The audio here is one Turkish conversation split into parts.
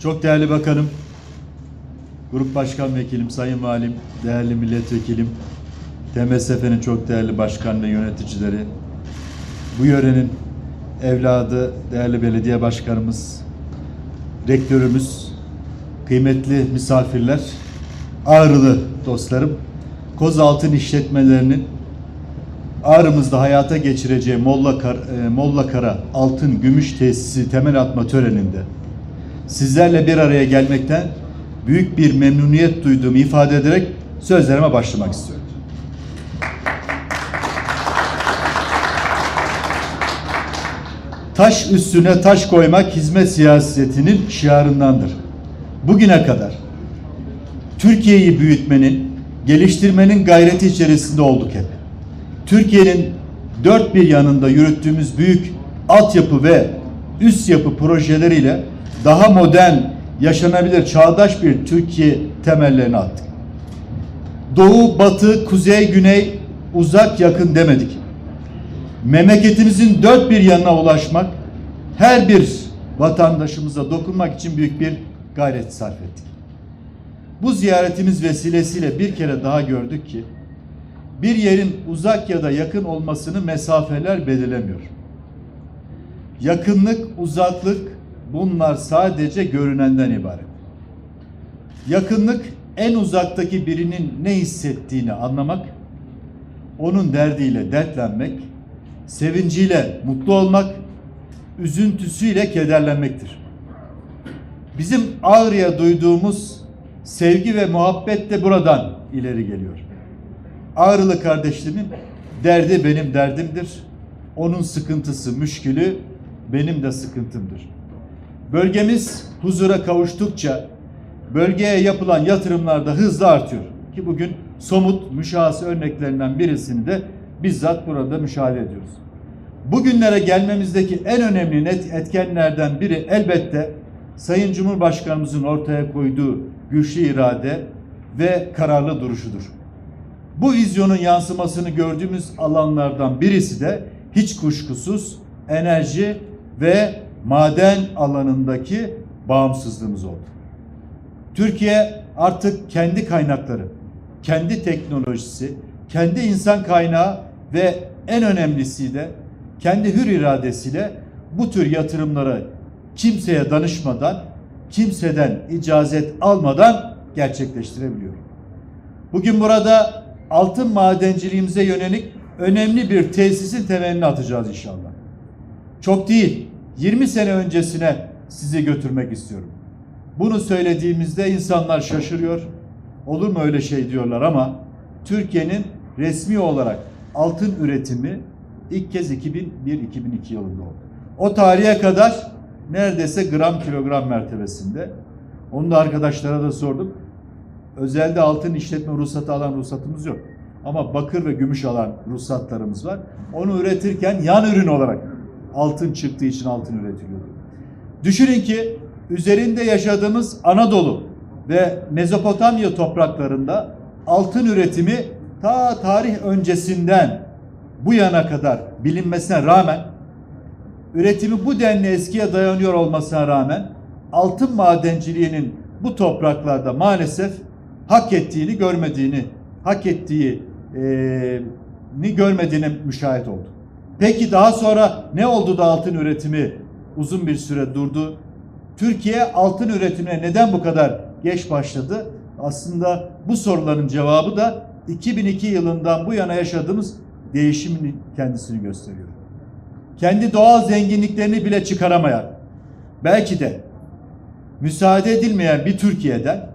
Çok değerli bakanım, grup başkan vekilim, sayın valim, değerli milletvekilim, TMSF'nin çok değerli başkan ve yöneticileri, bu yörenin evladı, değerli belediye başkanımız, rektörümüz, kıymetli misafirler, Ağrılı dostlarım, Kozaltın işletmelerinin Ağrımızda hayata geçireceği Mollakara Altın Gümüş Tesisi temel atma töreninde sizlerle bir araya gelmekten büyük bir memnuniyet duyduğumu ifade ederek sözlerime başlamak istiyorum. Taş üstüne taş koymak hizmet siyasetinin şiarındandır. Bugüne kadar Türkiye'yi büyütmenin, geliştirmenin gayreti içerisinde olduk hep. Türkiye'nin dört bir yanında yürüttüğümüz büyük altyapı ve üst yapı projeleriyle daha modern, yaşanabilir, çağdaş bir Türkiye temellerini attık. Doğu, batı, kuzey, güney, uzak, yakın demedik. Memleketimizin dört bir yanına ulaşmak, her bir vatandaşımıza dokunmak için büyük bir gayret sarf ettik. Bu ziyaretimiz vesilesiyle bir kere daha gördük ki, bir yerin uzak ya da yakın olmasını mesafeler belirlemiyor. Yakınlık, uzaklık bunlar sadece görünenden ibaret. Yakınlık en uzaktaki birinin ne hissettiğini anlamak, onun derdiyle dertlenmek, sevinciyle mutlu olmak, üzüntüsüyle kederlenmektir. Bizim Ağrı'ya duyduğumuz sevgi ve muhabbet de buradan ileri geliyor. Ağrılı kardeşlerimin derdi benim derdimdir. Onun sıkıntısı, müşkülü benim de sıkıntımdır. Bölgemiz huzura kavuştukça bölgeye yapılan yatırımlar da hızla artıyor. Ki bugün somut müşahhas örneklerinden birisini de bizzat burada müşahede ediyoruz. Bugünlere gelmemizdeki en önemli etkenlerden biri elbette Sayın Cumhurbaşkanımızın ortaya koyduğu güçlü irade ve kararlı duruşudur. Bu vizyonun yansımasını gördüğümüz alanlardan birisi de hiç kuşkusuz enerji ve maden alanındaki bağımsızlığımız oldu. Türkiye artık kendi kaynakları, kendi teknolojisi, kendi insan kaynağı ve en önemlisi de kendi hür iradesiyle bu tür yatırımları kimseye danışmadan, kimseden icazet almadan gerçekleştirebiliyor. Bugün burada altın madenciliğimize yönelik önemli bir tesisin temelini atacağız inşallah. Çok değil, 20 sene öncesine sizi götürmek istiyorum. Bunu söylediğimizde insanlar şaşırıyor. Olur mu öyle şey diyorlar ama Türkiye'nin resmi olarak altın üretimi ilk kez 2001-2002 yılında oldu. O tarihe kadar neredeyse gram kilogram mertebesinde. Onu da arkadaşlara da sordum. Özelde altın işletme ruhsatı alan ruhsatımız yok. Ama bakır ve gümüş alan ruhsatlarımız var. Onu üretirken yan ürün olarak altın çıktığı için altın üretiliyordu. Düşünün ki üzerinde yaşadığımız Anadolu ve Mezopotamya topraklarında altın üretimi ta tarih öncesinden bu yana kadar bilinmesine rağmen, üretimi bu denli eskiye dayanıyor olmasına rağmen altın madenciliğinin bu topraklarda maalesef hak ettiğini görmediğine müşahit oldu. Peki daha sonra ne oldu da altın üretimi uzun bir süre durdu? Türkiye altın üretimine neden bu kadar geç başladı? Aslında bu soruların cevabı da 2002 yılından bu yana yaşadığımız değişimin kendisini gösteriyor. Kendi doğal zenginliklerini bile çıkaramayan, belki de müsaade edilmeyen bir Türkiye'den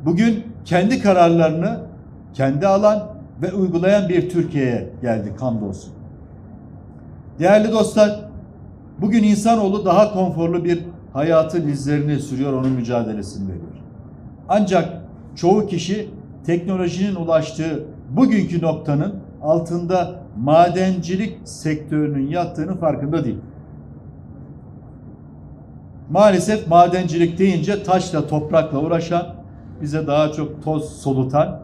bugün kendi kararlarını kendi alan ve uygulayan bir Türkiye'ye geldik hamdolsun. Değerli dostlar, bugün insanoğlu daha konforlu bir hayatın izlerini sürüyor, onun mücadelesini veriyor. Ancak çoğu kişi teknolojinin ulaştığı bugünkü noktanın altında madencilik sektörünün yattığının farkında değil. Maalesef madencilik deyince taşla, toprakla uğraşan, bize daha çok toz solutan,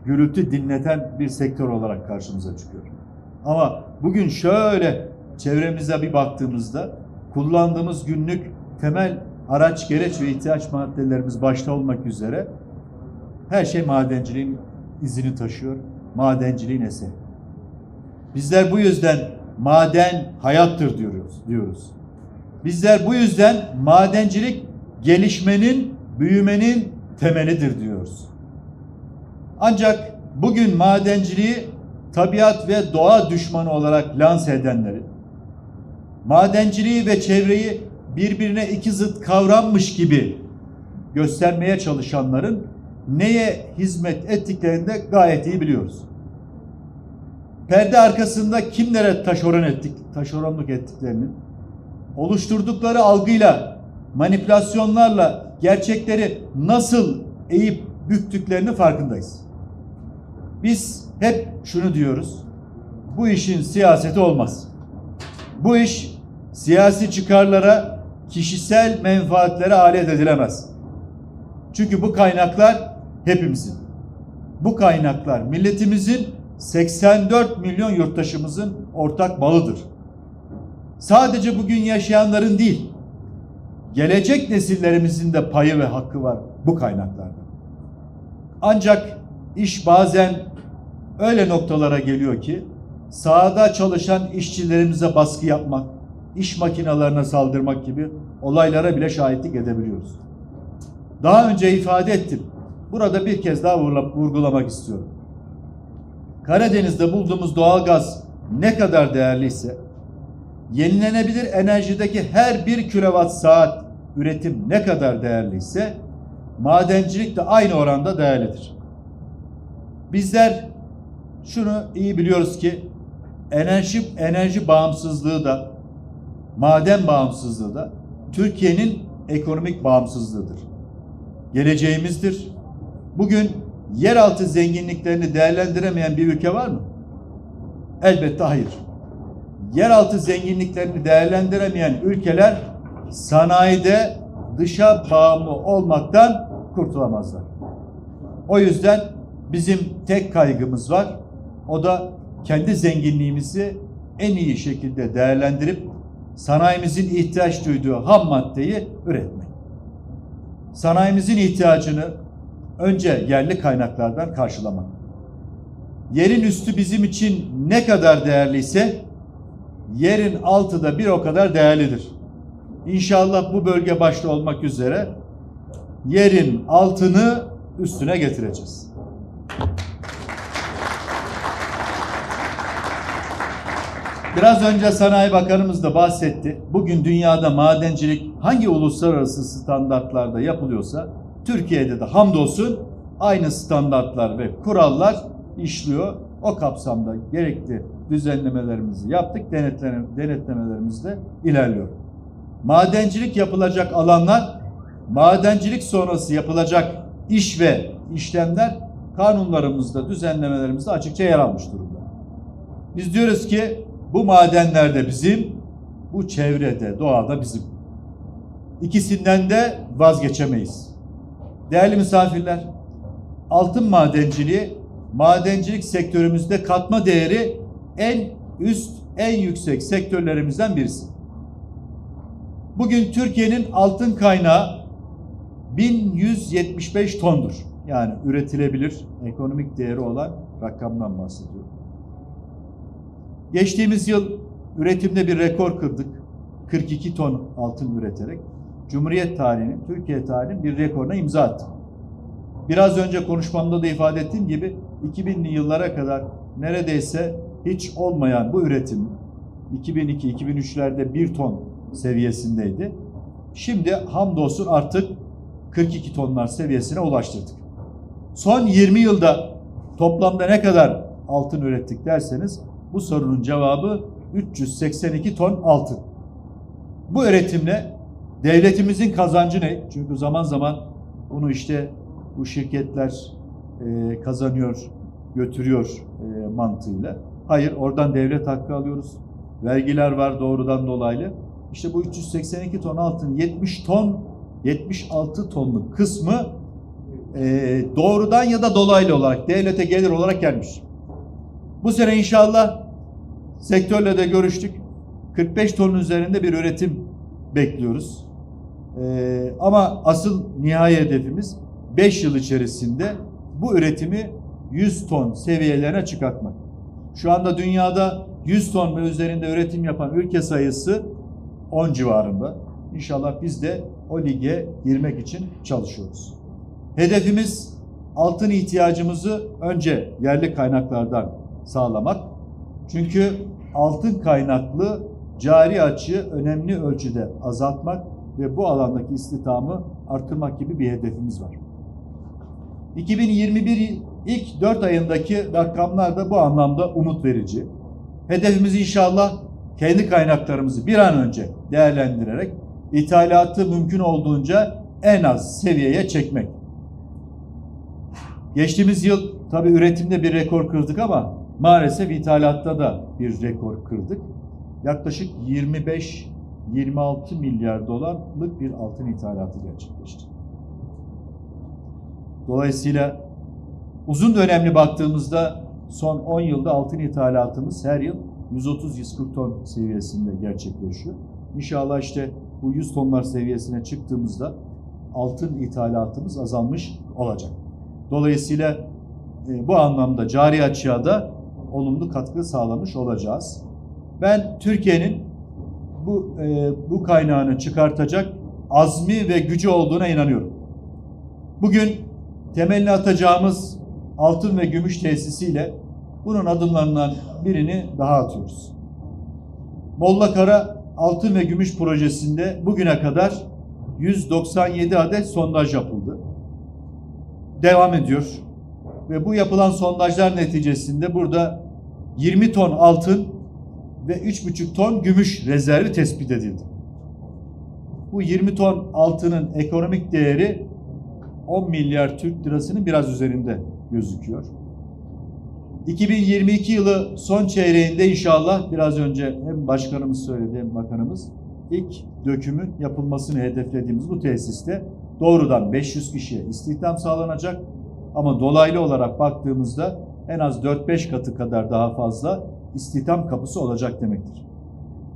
gürültü dinleten bir sektör olarak karşımıza çıkıyor. Ama bugün şöyle çevremize bir baktığımızda kullandığımız günlük temel araç, gereç ve ihtiyaç maddelerimiz başta olmak üzere her şey madenciliğin izini taşıyor. Madenciliğin eseri. Bizler bu yüzden maden hayattır diyoruz. Bizler bu yüzden madencilik gelişmenin, büyümenin temelidir diyoruz. Ancak bugün madenciliği tabiat ve doğa düşmanı olarak lanse edenleri, madenciliği ve çevreyi birbirine iki zıt kavrammış gibi göstermeye çalışanların neye hizmet ettiklerini de gayet iyi biliyoruz. Perde arkasında kimlere taşeronluk ettiklerini, oluşturdukları algıyla, manipülasyonlarla gerçekleri nasıl eğip büktüklerini farkındayız. Biz hep şunu diyoruz, bu işin siyaseti olmaz. Bu iş siyasi çıkarlara, kişisel menfaatlere alet edilemez. Çünkü bu kaynaklar hepimizin. Bu kaynaklar milletimizin, 84 milyon yurttaşımızın ortak malıdır. Sadece bugün yaşayanların değil, gelecek nesillerimizin de payı ve hakkı var bu kaynaklarda. Ancak iş bazen öyle noktalara geliyor ki sahada çalışan işçilerimize baskı yapmak, iş makinelerine saldırmak gibi olaylara bile şahitlik edebiliyoruz. Daha önce ifade ettim. Burada bir kez daha vurgulamak istiyorum. Karadeniz'de bulduğumuz doğalgaz ne kadar değerliyse, yenilenebilir enerjideki her bir kilowatt saat üretim ne kadar değerliyse, madencilik de aynı oranda değerlidir. Bizler şunu iyi biliyoruz ki enerji bağımsızlığı da, maden bağımsızlığı da Türkiye'nin ekonomik bağımsızlığıdır. Geleceğimizdir. Bugün yeraltı zenginliklerini değerlendiremeyen bir ülke var mı? Elbette hayır. Yeraltı zenginliklerini değerlendiremeyen ülkeler sanayide dışa bağımlı olmaktan kurtulamazlar. O yüzden bizim tek kaygımız var. O da kendi zenginliğimizi en iyi şekilde değerlendirip sanayimizin ihtiyaç duyduğu ham maddeyi üretmek. Sanayimizin ihtiyacını önce yerli kaynaklardan karşılamak. Yerin üstü bizim için ne kadar değerliyse yerin altı da bir o kadar değerlidir. İnşallah bu bölge başta olmak üzere yerin altını üstüne getireceğiz. Biraz önce Sanayi Bakanımız da bahsetti. Bugün dünyada madencilik hangi uluslararası standartlarda yapılıyorsa Türkiye'de de hamdolsun aynı standartlar ve kurallar işliyor. O kapsamda gerekli düzenlemelerimizi yaptık, denetlemelerimizle ilerliyor. Madencilik yapılacak alanlar, madencilik sonrası yapılacak iş ve işlemler kanunlarımızda, düzenlemelerimizde açıkça yer almış durumda. Biz diyoruz ki bu madenler de bizim, bu çevrede, doğada bizim. İkisinden de vazgeçemeyiz. Değerli misafirler, altın madenciliği, madencilik sektörümüzde katma değeri en üst, en yüksek sektörlerimizden birisi. Bugün Türkiye'nin altın kaynağı 1175 tondur. Yani üretilebilir, ekonomik değeri olan rakamdan bahsediyorum. Geçtiğimiz yıl üretimde bir rekor kırdık. 42 ton altın üreterek Cumhuriyet tarihinin, Türkiye tarihinin bir rekoruna imza attık. Biraz önce konuşmamda da ifade ettiğim gibi 2000'li yıllara kadar neredeyse hiç olmayan bu üretim 2002-2003'lerde 1 ton seviyesindeydi. Şimdi hamdolsun artık 42 tonlar seviyesine ulaştırdık. Son 20 yılda toplamda ne kadar altın ürettik derseniz bu sorunun cevabı 382 ton altın. Bu üretimle devletimizin kazancı ne? Çünkü zaman zaman bunu işte bu şirketler kazanıyor, götürüyor mantığıyla. Hayır, oradan devlet hakkı alıyoruz. Vergiler var doğrudan dolaylı. İşte bu 382 ton altın 76 tonluk kısmı doğrudan ya da dolaylı olarak devlete gelir olarak gelmiş. Bu sene inşallah sektörle de görüştük. 45 tonun üzerinde bir üretim bekliyoruz. Ama asıl nihai hedefimiz 5 yıl içerisinde bu üretimi 100 ton seviyelerine çıkartmak. Şu anda dünyada 100 ton ve üzerinde üretim yapan ülke sayısı 10 civarında. İnşallah biz de o lige girmek için çalışıyoruz. Hedefimiz altın ihtiyacımızı önce yerli kaynaklardan sağlamak. Çünkü altın kaynaklı cari açığı önemli ölçüde azaltmak ve bu alandaki istihdamı artırmak gibi bir hedefimiz var. 2021 ilk 4 ayındaki rakamlar da bu anlamda umut verici. Hedefimiz inşallah kendi kaynaklarımızı bir an önce değerlendirerek ithalatı mümkün olduğunca en az seviyeye çekmek. Geçtiğimiz yıl tabii üretimde bir rekor kırdık ama maalesef ithalatta da bir rekor kırdık. Yaklaşık 25-26 milyar dolarlık bir altın ithalatı gerçekleşti. Dolayısıyla uzun dönemli baktığımızda son 10 yılda altın ithalatımız her yıl 130-140 ton seviyesinde gerçekleşiyor. İnşallah işte bu 100 tonlar seviyesine çıktığımızda altın ithalatımız azalmış olacak. Dolayısıyla bu anlamda cari açığa da olumlu katkı sağlamış olacağız. Ben Türkiye'nin bu kaynağını çıkartacak azmi ve gücü olduğuna inanıyorum. Bugün temelini atacağımız altın ve gümüş tesisiyle bunun adımlarından birini daha atıyoruz. Mollakara altın ve gümüş projesinde bugüne kadar 197 adet sondaj yapıldı. Devam ediyor. Ve bu yapılan sondajlar neticesinde burada 20 ton altın ve 3,5 ton gümüş rezervi tespit edildi. Bu 20 ton altının ekonomik değeri 10 milyar Türk lirasının biraz üzerinde gözüküyor. 2022 yılı son çeyreğinde inşallah biraz önce hem başkanımız söyledi hem bakanımız ilk dökümün yapılmasını hedeflediğimiz bu tesiste doğrudan 500 kişiye istihdam sağlanacak ama dolaylı olarak baktığımızda en az 4-5 katı kadar daha fazla istihdam kapısı olacak demektir.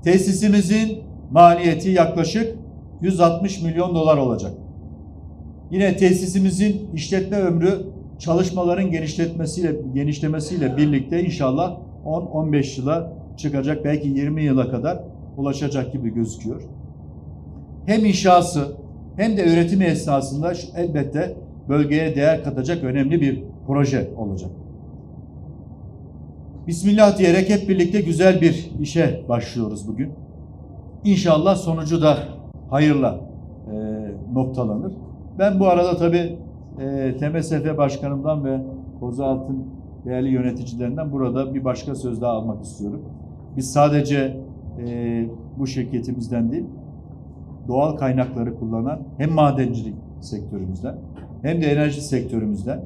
Tesisimizin maliyeti yaklaşık 160 milyon dolar olacak. Yine tesisimizin işletme ömrü çalışmaların genişlemesiyle birlikte inşallah 10-15 yıla çıkacak, belki 20 yıla kadar ulaşacak gibi gözüküyor. Hem inşası hem de üretimi esnasında elbette bölgeye değer katacak önemli bir proje olacak. Bismillah diyerek hep birlikte güzel bir işe başlıyoruz bugün. İnşallah sonucu da hayırla noktalanır. Ben bu arada tabii TMSF Başkanımdan ve Kozaltın değerli yöneticilerinden burada bir başka söz daha almak istiyorum. Biz sadece bu şirketimizden değil, doğal kaynakları kullanan hem madencilik sektörümüzden hem de enerji sektörümüzden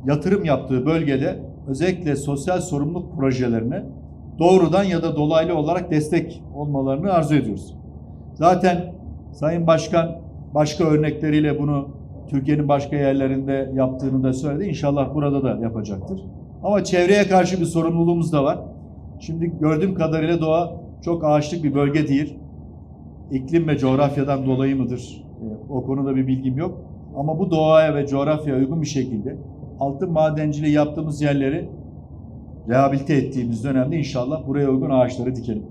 yatırım yaptığı bölgede özellikle sosyal sorumluluk projelerine doğrudan ya da dolaylı olarak destek olmalarını arzu ediyoruz. Zaten Sayın Başkan başka örnekleriyle bunu Türkiye'nin başka yerlerinde yaptığını da söyledi. İnşallah burada da yapacaktır. Ama çevreye karşı bir sorumluluğumuz da var. Şimdi gördüğüm kadarıyla doğa çok ağaçlık bir bölge değil. İklim ve coğrafyadan dolayı mıdır? O konuda bir bilgim yok. Ama bu doğaya ve coğrafyaya uygun bir şekilde altın madenciliği yaptığımız yerleri rehabilite ettiğimiz dönemde inşallah buraya uygun ağaçları dikelim.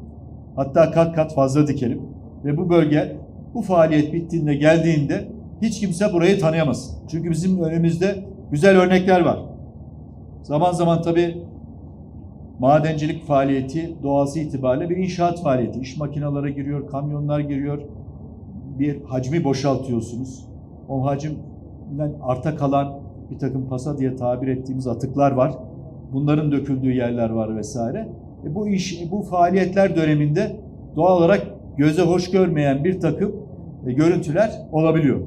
Hatta kat kat fazla dikelim. Ve bu bölge bu faaliyet bittiğinde geldiğinde hiç kimse burayı tanıyamasın. Çünkü bizim önümüzde güzel örnekler var. Zaman zaman tabii madencilik faaliyeti doğası itibariyle bir inşaat faaliyeti. İş makineleri giriyor, kamyonlar giriyor. Bir hacmi boşaltıyorsunuz. O hacimden arta kalan bir takım pasa diye tabir ettiğimiz atıklar var. Bunların döküldüğü yerler var vesaire. Bu faaliyetler döneminde doğal olarak göze hoş görmeyen bir takım görüntüler olabiliyor.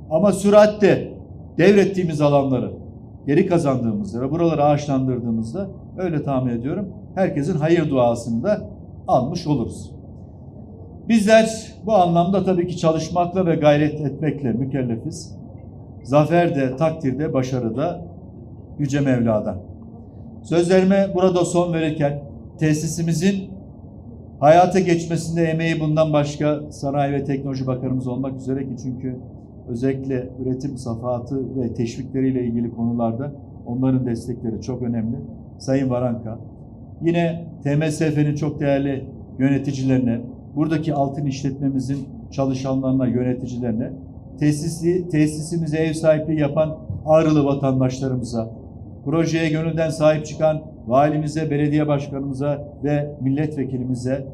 Ama süratle devrettiğimiz alanları geri kazandığımızda ve buraları ağaçlandırdığımızda öyle tahmin ediyorum herkesin hayır duasını da almış oluruz. Bizler bu anlamda tabii ki çalışmakla ve gayret etmekle mükellefiz. Zafer de, takdir de, başarı da Yüce Mevla'dan. Sözlerime burada son verirken tesisimizin hayata geçmesinde emeği bundan başka Sanayi ve Teknoloji Bakanımız olmak üzere ki çünkü özellikle üretim safahatı ve teşvikleriyle ilgili konularda onların destekleri çok önemli. Sayın Varanka, yine TMSF'nin çok değerli yöneticilerine, buradaki altın işletmemizin çalışanlarına, yöneticilerine, tesisimize ev sahipliği yapan Ağrılı vatandaşlarımıza, projeye gönülden sahip çıkan valimize, belediye başkanımıza ve milletvekilimize,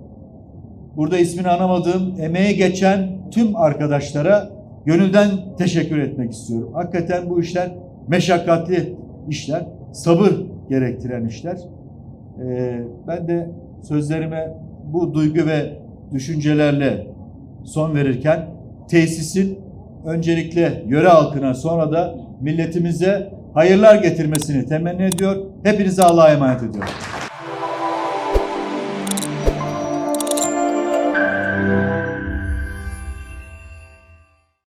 burada ismini anamadığım, emeği geçen tüm arkadaşlara gönülden teşekkür etmek istiyorum. Hakikaten bu işler meşakkatli işler, sabır gerektiren işler. Ben de sözlerime bu duygu ve düşüncelerle son verirken tesisin öncelikle yöre halkına sonra da milletimize hayırlar getirmesini temenni ediyor. Hepinize Allah'a emanet ediyorum.